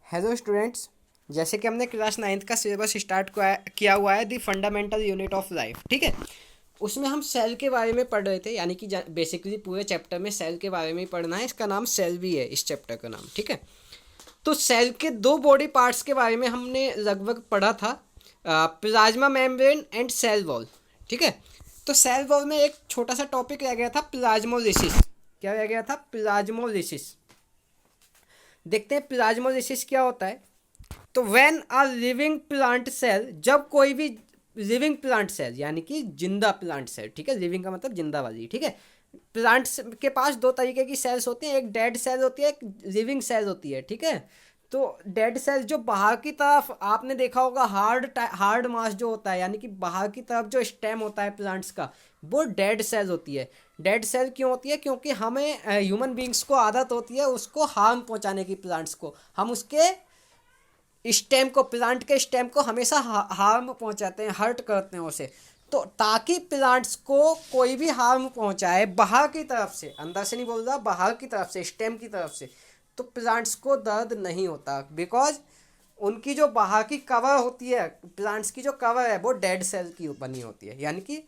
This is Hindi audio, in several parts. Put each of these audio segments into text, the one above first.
Hello students. जैसे कि हमने क्लास 9th का सिलेबस स्टार्ट किया हुआ है दी फंडामेंटल यूनिट ऑफ लाइफ, ठीक है। उसमें हम सेल के बारे में पढ़ रहे थे, यानी कि बेसिकली पूरे चैप्टर में सेल के बारे में ही पढ़ना है। इसका नाम सेल भी है, इस चैप्टर का नाम, ठीक है। तो सेल के दो बॉडी पार्ट्स के बारे में हमने लगभग पढ़ा था, plasma membrane and cell wall, ठीक है। तो सेल वॉल में एक छोटा सा टॉपिक रह गया था, प्लाज्मोलिसिस। क्या रह गया था? प्लाज्मोलिसिस। देखते हैं प्लाज्मोलिसिस क्या होता है। तो when a living plant cell, जब कोई भी लिविंग प्लांट सेल यानी कि जिंदा प्लांट सेल, ठीक है, लिविंग का मतलब जिंदा वाली, ठीक है। प्लांट्स के पास दो तरीके की सेल्स होती हैं, एक डेड सेल होती है, एक लिविंग सेल होती है, ठीक है। तो डेड सेल जो बाहर की तरफ आपने देखा होगा, हार्ड मास जो होता है, यानी कि बाहर की तरफ जो स्टेम होता है प्लांट्स का, वो डेड सेल होती है। डेड सेल क्यों होती है? क्योंकि हमें ह्यूमन बींग्स को आदत होती है उसको हार्म पहुंचाने की, प्लांट्स को हम उसके स्टेम को, प्लांट के स्टेम को हमेशा हार्म पहुंचाते हैं, हर्ट करते हैं उसे। तो ताकि प्लांट्स को कोई भी हार्म पहुंचाए बाहर की तरफ से, अंदर से नहीं बोल रहा, बाहर की तरफ से, स्टेम की तरफ से, तो प्लांट्स को दर्द नहीं होता, बिकॉज उनकी जो बाहर की कवर होती है, प्लांट्स की जो कवर है वो डेड सेल की बनी होती है। यानी कि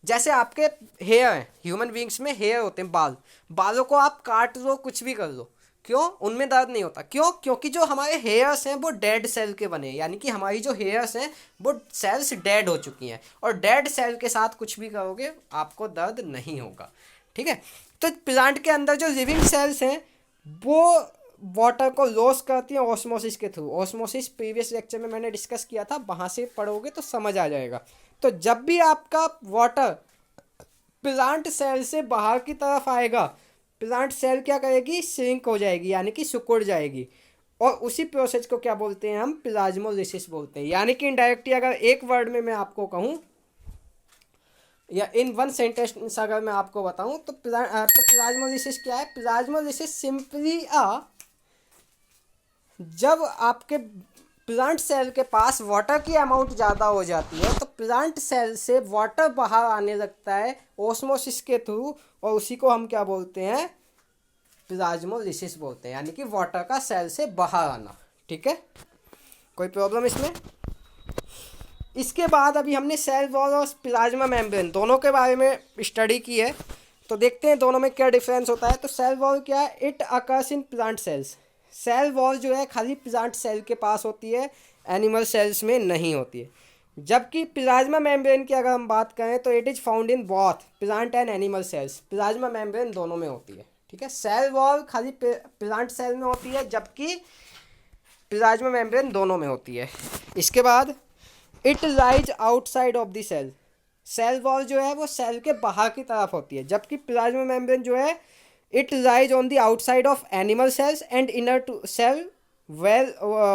जैसे आपके हेयर हैं, ह्यूमन बींग्स में हेयर होते हैं, बालों को आप काट लो, कुछ भी कर लो, क्यों? उनमें दर्द नहीं होता। क्यों? क्योंकि जो हमारे हेयर्स हैं वो डेड सेल के बने हैं, यानी कि हमारी जो हेयर्स हैं वो सेल्स डेड हो चुकी हैं, और डेड सेल के साथ कुछ भी करोगे आपको दर्द नहीं होगा, ठीक है। तो प्लांट के अंदर जो लिविंग सेल्स हैं वो वाटर को लॉस करती हैं ऑस्मोसिस के थ्रू। ऑस्मोसिस प्रीवियस लेक्चर में मैंने डिस्कस किया था, वहाँ से पढ़ोगे तो समझ आ जाएगा। तो जब भी आपका वाटर प्लांट सेल से बाहर की तरफ आएगा, प्लांट सेल क्या करेगी? श्रिंक हो जाएगी, यानी कि सिकुड़ जाएगी, और उसी प्रोसेस को क्या बोलते हैं? हम प्लाज्मोलिसिस बोलते हैं। यानी कि इनडायरेक्टली अगर एक वर्ड में मैं आपको कहूँ, या इन वन सेंटेंस अगर मैं आपको बताऊं, तो प्लाज्मोलिसिस क्या है? प्लाज्मोलिसिस सिंपली जब आपके प्लांट सेल के पास वाटर की अमाउंट ज़्यादा हो जाती है, तो प्लांट सेल से वाटर बाहर आने लगता है ओस्मोसिस के थ्रू, और उसी को हम क्या बोलते हैं? प्लाज्मोलिसिस बोलते हैं, यानी कि वाटर का सेल से बाहर आना, ठीक है। कोई प्रॉब्लम इसमें? इसके बाद अभी हमने सेल वॉल और प्लाज्मा मेम्ब्रेन दोनों के बारे में स्टडी की है, तो देखते हैं दोनों में क्या डिफरेंस होता है। तो सेल वॉल क्या है? It occurs in plant cells. Cell wall जो है खाली प्लांट सेल के पास होती है, एनिमल सेल्स में नहीं होती है। जबकि प्लाज्मा मेम्ब्रेन की अगर हम बात करें तो it is found in both plant and animal cells. Plasma membrane दोनों में होती है, ठीक है। सेल वॉल खाली प्लांट सेल में होती है, जबकि प्लाज्मा मेम्ब्रेन दोनों में होती है। इसके बाद it lies outside of the cell. Cell wall जो है वो सेल के बाहर की तरफ होती है, जबकि प्लाज्मा मेम्ब्रेन जो है it lies on the outside of animal cells and inner to cell well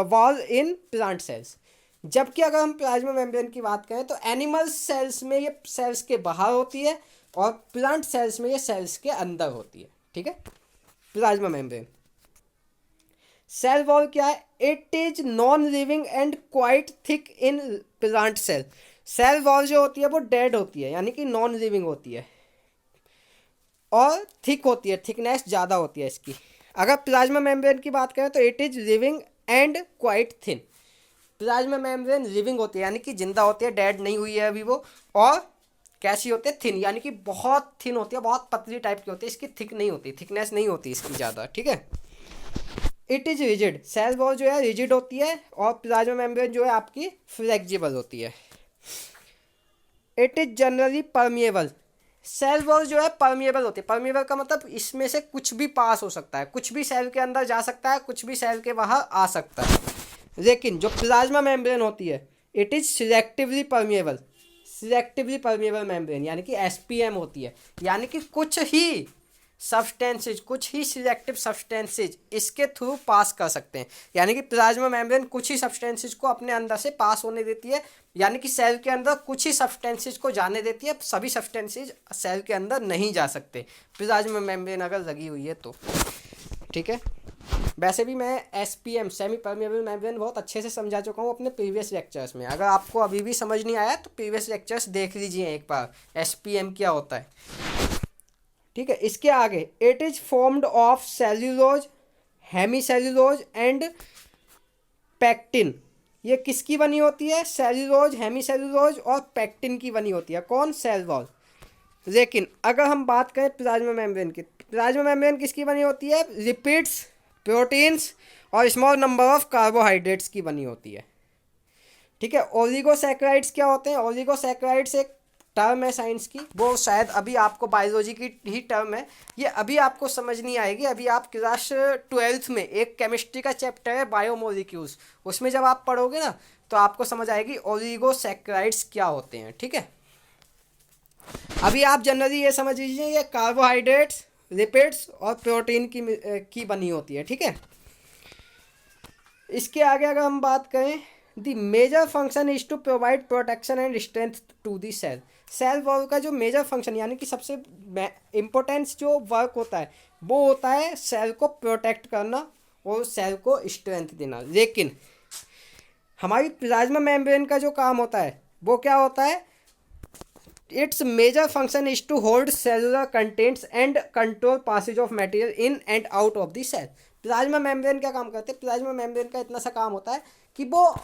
wall in plant cells. जबकि अगर हम प्लाज्मा मेम्ब्रेन की बात करें तो एनिमल सेल्स में ये सेल्स के बाहर होती है, और प्लांट सेल्स में ये सेल्स के अंदर होती है, ठीक है। Plasma membrane. सेल वॉल क्या है? It is non living and quite thick in plant cell. Cell wall जो होती है वो डेड होती है, यानी कि नॉन लिविंग होती है, और थिक होती है, थिकनेस ज़्यादा होती है इसकी। अगर प्लाज्मा मेम्ब्रेन की बात करें तो it is living and quite thin. Plasma membrane living होती है, यानी कि जिंदा होती है, डेड नहीं हुई है अभी वो, और कैसी होती है? थिन, यानी कि बहुत थिन होती है, बहुत पतली टाइप की होती है, इसकी थिक नहीं होती, थिकनेस नहीं होती इसकी ज़्यादा, ठीक है। It is rigid. Cell wall जो है रिजिड होती है, और प्लाज्मा मेम्ब्रेन जो है आपकी फ्लेक्सिबल होती है। It is generally permeable. Cell wall जो है परमिएबल होती है। परमिएबल का मतलब इसमें से कुछ भी पास हो सकता है, कुछ भी सेल के अंदर जा सकता है, कुछ भी सेल के बाहर आ सकता है। लेकिन जो प्लाज्मा मेम्ब्रेन होती है it is selectively permeable. Selectively permeable membrane, यानी कि एसपीएम होती है, यानी कि कुछ ही सब्सटेंसेज, कुछ ही सिलेक्टिव सब्सटेंसेज इसके थ्रू पास कर सकते हैं। यानी कि प्लाज्मा मेम्ब्रेन कुछ ही सब्सटेंसेज को अपने अंदर से पास होने देती है, यानी कि सेल के अंदर कुछ ही सब्सटेंसेज को जाने देती है, सभी सब्सटेंसेज सेल के अंदर नहीं जा सकते प्लाज्मा मेम्ब्रेन अगर लगी हुई है तो, ठीक है। वैसे भी मैं एसपीएम, सेमी परमिएबल मेम्ब्रेन, बहुत अच्छे से समझा चुका हूँ अपने प्रीवियस लेक्चर्स में। अगर आपको अभी भी समझ नहीं आया तो प्रीवियस लेक्चर्स देख लीजिए एक बार, एसपीएम क्या होता है, ठीक है। इसके आगे it is formed of cellulose, hemicellulose and pectin, ये किसकी बनी होती है? सेल्यूलोज, हेमी सेल्यूलोज और पैक्टिन की बनी होती है। कौन? Cell wall. लेकिन अगर हम बात करें प्लाज्मा मेम्ब्रेन की, प्लाज्मा मेम्ब्रेन किसकी बनी होती है? लिपिड्स, प्रोटीन्स और स्मॉल नंबर ऑफ कार्बोहाइड्रेट्स की बनी होती है। ठीक है। ओलिगोसैकेराइड्स क्या होते हैं? ओलिगोसैकेराइड्स एक टर्म है साइंस की, वो शायद अभी आपको बायोलॉजी की ही टर्म है, ये अभी आपको समझ नहीं आएगी। अभी आप क्लास 12th में एक केमिस्ट्री का चैप्टर है बायोमोलिक्यूल्स, उसमें जब आप पढ़ोगे ना तो आपको समझ आएगी ओलिगोसैकेराइड्स क्या होते हैं। ठीक है। अभी आप जनरली ये समझ लीजिए ये कार्बोहाइड्रेट्स, लिपिड्स और प्रोटीन की बनी होती है। ठीक है। इसके आगे अगर हम बात करें, the major function is to provide protection and strength to the cell. Cell wall का जो मेजर फंक्शन यानी कि सबसे इम्पोर्टेंस जो वर्क होता है वो होता है सेल को प्रोटेक्ट करना और सेल को स्ट्रेंथ देना। लेकिन हमारी प्लाज्मा मेम्ब्रेन का जो काम होता है वो क्या होता है? Its major function is to hold cellular contents and control passage of material in and out of the cell. Plasma membrane क्या काम करते हैं? प्लाज्मा मेम्ब्रेन का इतना सा काम होता है कि वो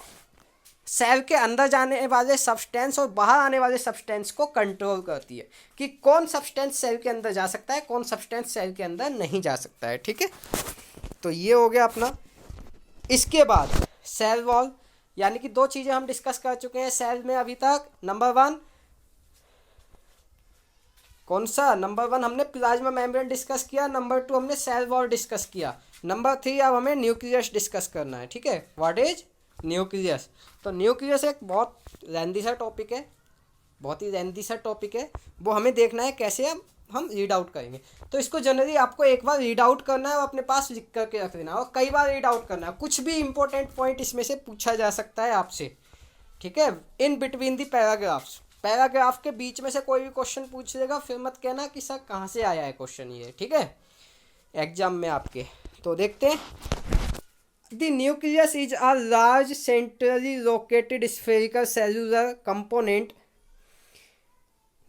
सेल के अंदर जाने वाले सब्सटेंस और बाहर आने वाले सब्सटेंस को कंट्रोल करती है कि कौन सब्सटेंस सेल के अंदर जा सकता है, कौन सब्सटेंस सेल के अंदर नहीं जा सकता है। ठीक है। तो ये हो गया अपना। इसके बाद सेल वॉल, यानी कि दो चीज़ें हम डिस्कस कर चुके हैं सेल में अभी तक। नंबर 1 कौन सा? नंबर 1 हमने प्लाज्मा मेम्ब्रेन डिस्कस किया, नंबर 2 हमने सेल वॉल डिस्कस किया, नंबर 3 अब हमें न्यूक्लियस डिस्कस करना है। ठीक है। What is nucleus? तो न्यूक्लियस एक बहुत लेंथी सा टॉपिक है, बहुत ही लेंथी सा टॉपिक है, वो हमें देखना है कैसे हम रीड आउट करेंगे। तो इसको जनरली आपको एक बार रीड आउट करना है और अपने पास लिख करके रख देना है और कई बार रीड आउट करना है। कुछ भी इंपॉर्टेंट पॉइंट इसमें से पूछा जा सकता है आपसे। ठीक है। In between the paragraphs, paragraph के बीच में से कोई भी क्वेश्चन पूछ लेगा, फिर मत कहना कि सर कहाँ से आया है क्वेश्चन ये। ठीक है। एग्जाम में आपके। तो देखते हैं। The nucleus is a large centrally located spherical cellular component.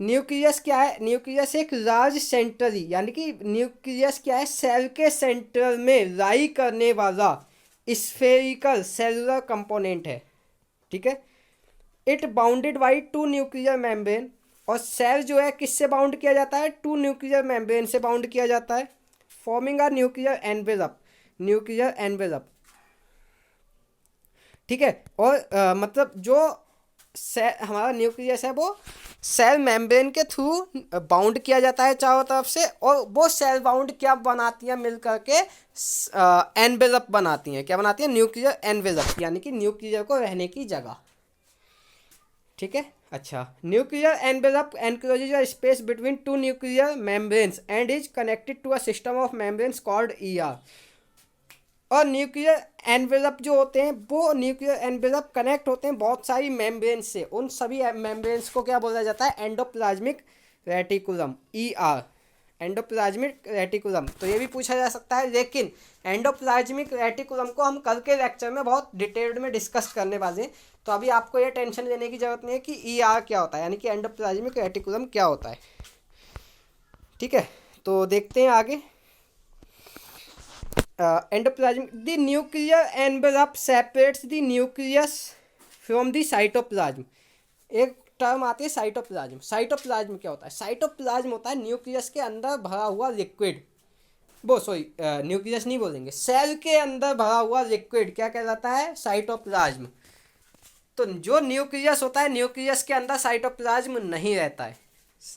Nucleus क्या है? न्यूक्लियस एक लार्ज सेंट्रली, यानी कि न्यूक्लियस क्या है? सेल के सेंटर में लाई करने वाला स्फेरिकल सेलुलर कंपोनेंट है। ठीक है। It bounded by 2 nuclear membrane, और सेल जो है किससे बाउंड किया जाता है? 2 न्यूक्लियर मेम्ब्रेन से बाउंड किया जाता है, forming a nuclear envelope, nuclear envelope. ठीक है। और मतलब जो हमारा न्यूक्लियस है वो सेल मेम्ब्रेन के थ्रू बाउंड किया जाता है चारों तरफ से, और वो सेल बाउंड क्या बनाती हैं? मिल करके एनवेलप बनाती हैं। क्या बनाती हैं? न्यूक्लियर एनवेलप, यानी कि न्यूक्लियर को रहने की जगह। ठीक है। अच्छा, nuclear envelope encloses a space between 2 nuclear membranes and is connected to a system of membranes called ER. और न्यूक्लियर एनवेलप जो होते हैं वो न्यूक्लियर एनवेलप कनेक्ट होते हैं बहुत सारी मेम्ब्रेन से। उन सभी मेम्ब्रेन्स को क्या बोला जाता है? Endoplasmic reticulum, ER, endoplasmic reticulum. तो ये भी पूछा जा सकता है, लेकिन एंडोप्लाज्मिक रेटिकुलम को हम कल के लेक्चर में बहुत डिटेल्ड में डिस्कस करने वाले हैं। तो अभी आपको ये टेंशन लेने की जरूरत नहीं है कि ईआर क्या होता है, यानी कि एंडोप्लाज्मिक रेटिकुलम क्या होता है। ठीक है। तो देखते हैं आगे। Endoplasmic, the nuclear envelope separates the nucleus from the cytoplasm. एक टर्म आती है साइटोप्लाज्म। साइटोप्लाज्म क्या होता है? साइटोप्लाज्म होता है न्यूक्लियस के अंदर भरा हुआ लिक्विड, वो सॉरी न्यूक्लियस नहीं बोलेंगे, सेल के अंदर भरा हुआ लिक्विड क्या कहलाता है? साइटोप्लाज्म। तो जो न्यूक्लियस होता है, न्यूक्लियस के अंदर साइटोप्लाज्म नहीं रहता है,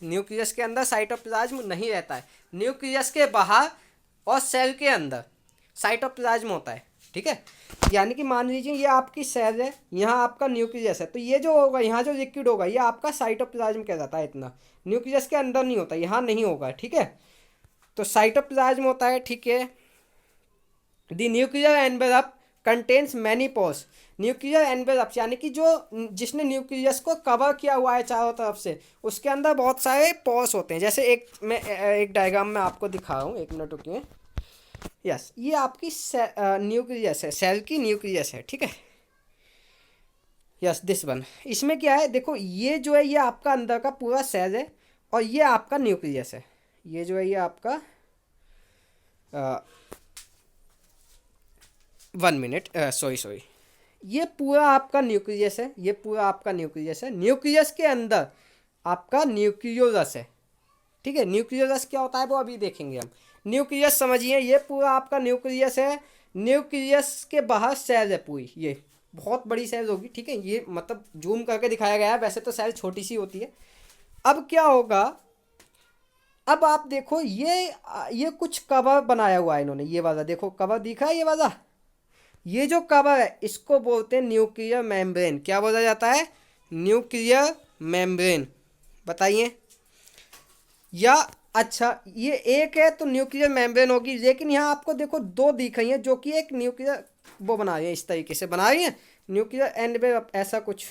न्यूक्लियस के अंदर साइटोप्लाज्म नहीं रहता है। न्यूक्लियस के बाहर और सेल के अंदर साइटोप्लाज्म होता है। ठीक है। यानी कि मान लीजिए ये आपकी सेल है, यहाँ आपका न्यूक्लियस है, तो ये जो होगा यहाँ जो लिक्विड होगा ये आपका साइटोप्लाज्म कहलाता है। इतना न्यूक्लियस के अंदर नहीं होता, यहाँ नहीं होगा। ठीक है। तो साइटोप्लाज्म होता है। ठीक है। The nuclear envelope contains many pores. Nuclear envelope यानी कि जो जिसने न्यूक्लियस को कवर किया हुआ है चारों तरफ से, उसके अंदर बहुत सारे पोर्स होते हैं। जैसे मैं एक डायग्राम में आपको दिखा रहा हूँ, एक मिनट रुकिए। यस, ये आपकी न्यूक्लियस है, सेल की न्यूक्लियस है। ठीक है। Yes, this one. इसमें क्या है? देखो ये जो है ये आपका अंदर का पूरा सेल है और ये आपका न्यूक्लियस है। ये जो है ये आपका 1 मिनट, सॉरी ये पूरा आपका न्यूक्लियस है, ये पूरा आपका न्यूक्लियस है। न्यूक्लियस के अंदर आपका न्यूक्लियोलस है। ठीक है, न्यूक्लियोलस क्या होता है वो अभी देखेंगे हम। न्यूक्लियस समझिए, ये पूरा आपका न्यूक्लियस है। न्यूक्लियस के बाहर सेल है पूरी, ये बहुत बड़ी सेल होगी। ठीक है, ये मतलब जूम करके दिखाया गया है, वैसे तो सेल छोटी सी होती है। अब क्या होगा, अब आप देखो ये कुछ कवर बनाया हुआ है इन्होंने, ये वाला देखो कवर दिखा है, ये वाला, ये जो कवर है इसको बोलते हैं न्यूक्लियर मेम्ब्रेन। क्या बोला जाता है? Nuclear membrane. बताइए। या अच्छा, ये एक है तो न्यूक्लियर मेम्ब्रेन होगी, लेकिन यहाँ आपको देखो दो दिख रही हैं जो कि एक न्यूक्लियर वो बना रही है, इस तरीके से बना रही है, न्यूक्लियर एनवेलप ऐसा कुछ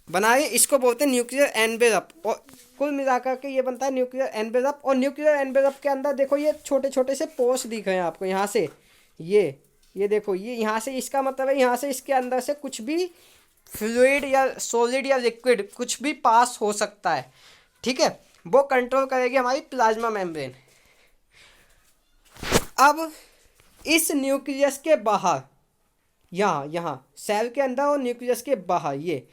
बना रही है, इसको बोलते हैं न्यूक्लियर एनवेलप। और कुल मिलाकर के ये बनता है न्यूक्लियर एनवेलप। और न्यूक्लियर एनवेलप के अंदर देखो ये छोटे छोटे से पोर्स दिख रहे हैं आपको यहाँ से, ये देखो, ये यहाँ से, इसका मतलब है यहाँ से इसके अंदर से कुछ भी फ्लूइड या सॉलिड या लिक्विड कुछ भी पास हो सकता है। ठीक है, वो कंट्रोल करेगी हमारी प्लाज्मा मेम्ब्रेन। अब इस न्यूक्लियस के बाहर, यहाँ सेल के अंदर और न्यूक्लियस के बाहर, ये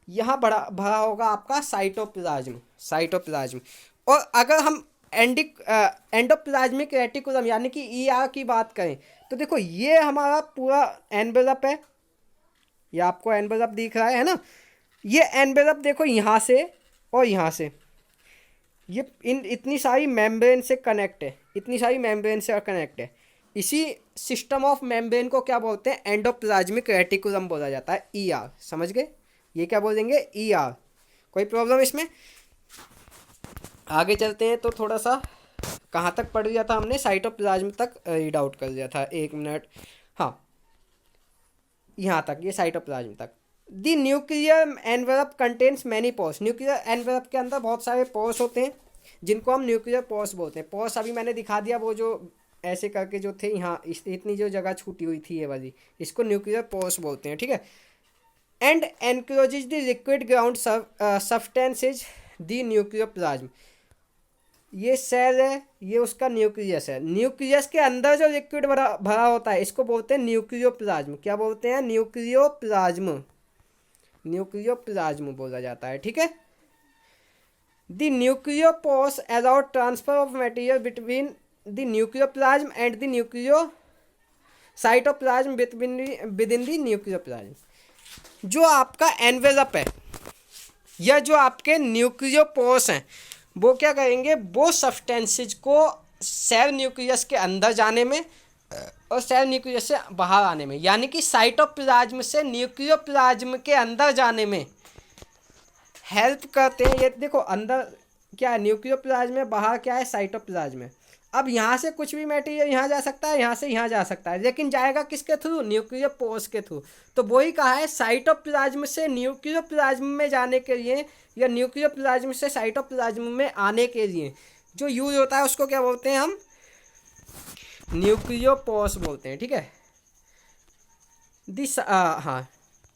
यहाँ भरा भरा होगा आपका साइटोप्लाज्म। और अगर हम एंडोप्लाज्मिक रेटिकुलम यानी कि ईआर की बात करें तो देखो ये हमारा पूरा एनवेलप है, ये आपको एनवेलप दिख रहा है ना। ये एनवेलप देखो यहाँ से और यहाँ से, ये इतनी सारी मेम्ब्रेन से कनेक्ट है, इतनी सारी मेम्ब्रेन से कनेक्ट है। इसी सिस्टम ऑफ मेम्ब्रेन को क्या बोलते हैं? एंडोप्लाज्मिक रेटिकुलम बोला जाता है, ईआर। समझ गए? ये क्या बोलेंगे? ईआर। कोई प्रॉब्लम इसमें? आगे चलते हैं तो थोड़ा सा कहाँ तक पढ़ लिया था हमने? साइटोप्लाज्म तक रीड आउट कर लिया था, एक मिनट। हाँ, यहाँ तक, ये साइटोप्लाज्म तक। The nuclear envelope contains many pores. Nuclear envelope के अंदर बहुत सारे पोर्स होते हैं जिनको हम न्यूक्लियर पोर्स बोलते हैं। पोर्स अभी मैंने दिखा दिया, वो जो ऐसे करके जो थे यहाँ, इतनी जो जगह छूटी हुई थी ये वाली, इसको न्यूक्लियर पोर्स बोलते हैं। ठीक है, and encloses the liquid ground substances the nuclear plasm. ये सेल है, ये उसका न्यूक्लियस है। न्यूक्लियस के अंदर जो लिक्विड भरा होता है इसको बोलते हैं न्यूक्लियोप्लाज्म। क्या बोलते हैं? न्यूक्लियोप्लाज्म। न्यूक्लियोप्लाज्म बोला जाता है। ठीक है, the nucleopores allow transfer of material between the nucleoplasm and the cytoplasm within the nucleoplasm. जो आपका एनवेलप है या जो आपके न्यूक्लियोपोर्स हैं वो क्या करेंगे? वो सब्सटेंसेज को सेल न्यूक्लियस के अंदर जाने में और सेल न्यूक्लियस से बाहर आने में, यानी कि साइटोप्लाज्म से न्यूक्लियोप्लाज्म के अंदर जाने में हेल्प करते हैं। ये देखो अंदर क्या है? न्यूक्लियोप्लाज्म में, बाहर क्या है? साइटोप्लाज्म में। अब यहाँ से कुछ भी मटेरियल यहाँ जा सकता है, यहाँ से यहाँ जा सकता है, लेकिन जाएगा किसके थ्रू? न्यूक्लियोपोर्स के थ्रू। तो वही कहा है, साइटोप्लाज्म से न्यूक्लियोप्लाज्म में जाने के लिए या न्यूक्लियोप्लाज्म से साइटोप्लाज्म में आने के लिए जो यूज होता है उसको क्या बोलते हैं? हम न्यूक्लियोपोर्स बोलते हैं। ठीक है, हाँ,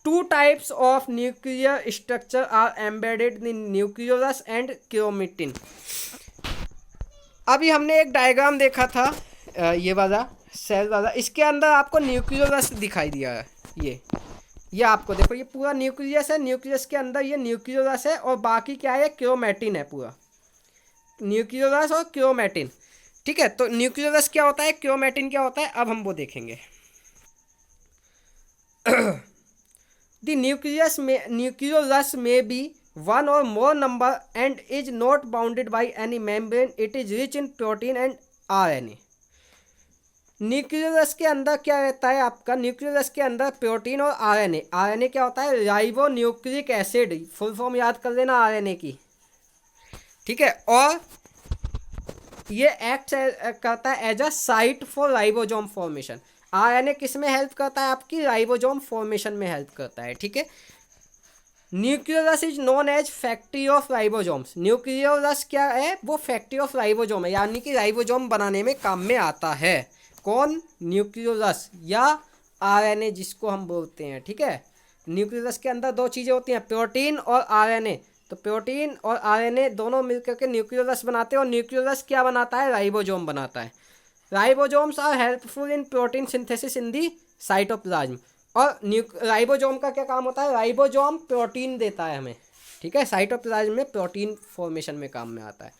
2 types of nuclear structure are embedded in nucleolus and chromatin. अभी हमने एक डायग्राम देखा था, ये वाला सेल वाला, इसके अंदर आपको न्यूक्लियोलस दिखाई दिया है। ये आपको देखो, ये पूरा न्यूक्लियस है, न्यूक्लियस के अंदर ये न्यूक्लियोलस है और बाकी क्या है? क्रोमेटिन है। पूरा न्यूक्लियोलस और क्रोमेटिन। ठीक है, तो न्यूक्लियोलस क्या होता है, क्रोमेटिन क्या होता है, अब हम वो देखेंगे। द न्यूक्लियोलस में B one or more number and is not bounded by any membrane. It is rich in protein and RNA. Nucleus के अंदर क्या रहता है आपका? न्यूक्लियस के अंदर प्रोटीन और आरएनए। आरएनए क्या होता है? Ribo nucleic acid, full form याद कर लेना आरएनए की। ठीक है, और ये एक्ट करता है as a site for ribosome formation. RNA किस में हेल्प करता है? आपकी राइबोसोम फॉर्मेशन में हेल्प करता है। ठीक है, nucleolus is known as factory of ribosomes. Nucleolus क्या है? वो फैक्ट्री ऑफ राइबोसोम है, यानी कि राइबोसोम बनाने में काम में आता है। कौन? न्यूक्लियोलस या आरएनए जिसको हम बोलते हैं। ठीक है, न्यूक्लियोलस के अंदर 2 चीज़ें होती हैं, प्रोटीन और आरएनए। तो प्रोटीन और आरएनए दोनों मिलकर के न्यूक्लियोलस बनाते हैं, और न्यूक्लियोलस क्या बनाता है? राइबोसोम बनाता है। Ribosomes are helpful in protein synthesis in the cytoplasm. और राइबोसोम का क्या काम होता है, राइबोसोम प्रोटीन देता है हमें, ठीक है, साइटोप्लाज्म में प्रोटीन फॉर्मेशन में काम में आता है,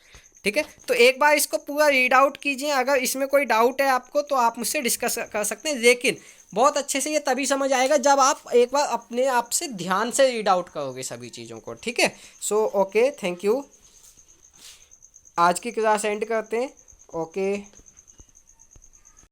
ठीक है। तो एक बार इसको पूरा रीड आउट कीजिए, अगर इसमें कोई डाउट है आपको तो आप मुझसे डिस्कस कर सकते हैं, लेकिन बहुत अच्छे से ये तभी समझ आएगा जब आप एक बार अपने आप से ध्यान से रीड आउट करोगे सभी चीज़ों को, ठीक है। So okay, thank you. आज की क्लास एंड करते हैं। ओके।